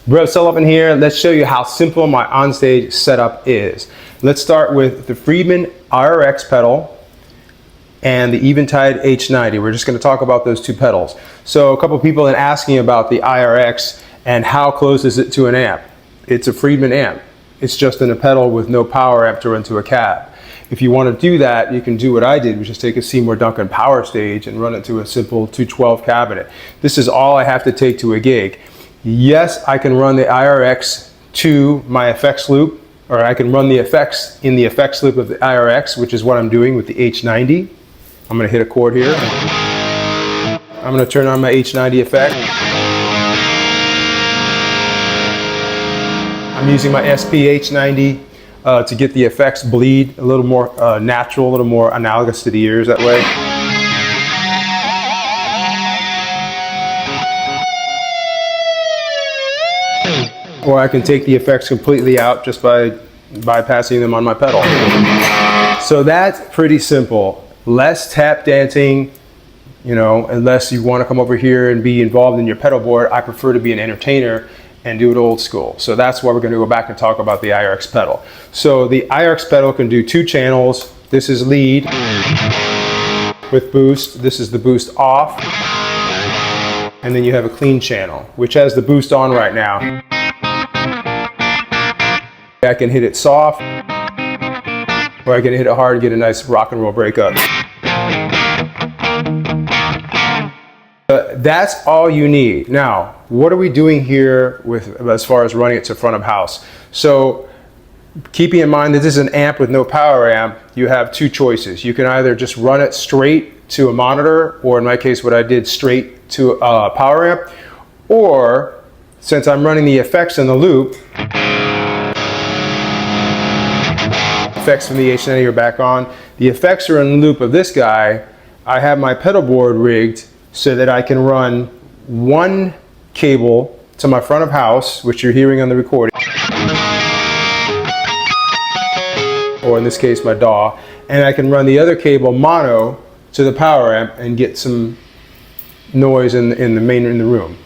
Bro Sullivan here. Let's show you how simple my onstage setup is. Let's start with the Friedman IRX pedal and the Eventide H90. We're just going to talk about those two pedals. So a couple people have been asking about the IRX and how close is it to an amp. It's a Friedman amp. It's just in a pedal with no power amp to run to a cab. If you want to do that, you can do what I did, which is take a Seymour Duncan power stage and run it to a simple 212 cabinet. This is all I have to take to a gig. Yes, I can run the IRX to my effects loop, or I can run the effects in the effects loop of the IRX, which is what I'm doing with the H90. I'm going to hit a chord here. I'm going to turn on my H90 effect. I'm using my SP H90 to get the effects bleed a little more natural, a little more analogous to the ears that way. Or I can take the effects completely out just by bypassing them on my pedal. So that's pretty simple. Less tap dancing, you know, unless you want to come over here and be involved in your pedal board. I prefer to be an entertainer and do it old school. So that's why we're going to go back and talk about the IRX pedal. So the IRX pedal can do 2 channels. This is lead with boost. This is the boost off. And then you have a clean channel, which has the boost on right now. I can hit it soft, or I can hit it hard and get a nice rock and roll breakup. That's all you need. Now, what are we doing here with as far as running it to front of house? So, keeping in mind that this is an amp with no power amp, you have 2 choices. You can either just run it straight to a monitor, or in my case, what I did, straight to a power amp, or since I'm running the effects in the loop, effects from the H90 are back on. The effects are in the loop of this guy. I have my pedal board rigged so that I can run 1 cable to my front of house, which you're hearing on the recording, or in this case my DAW, and I can run the other cable mono to the power amp and get some noise in the room.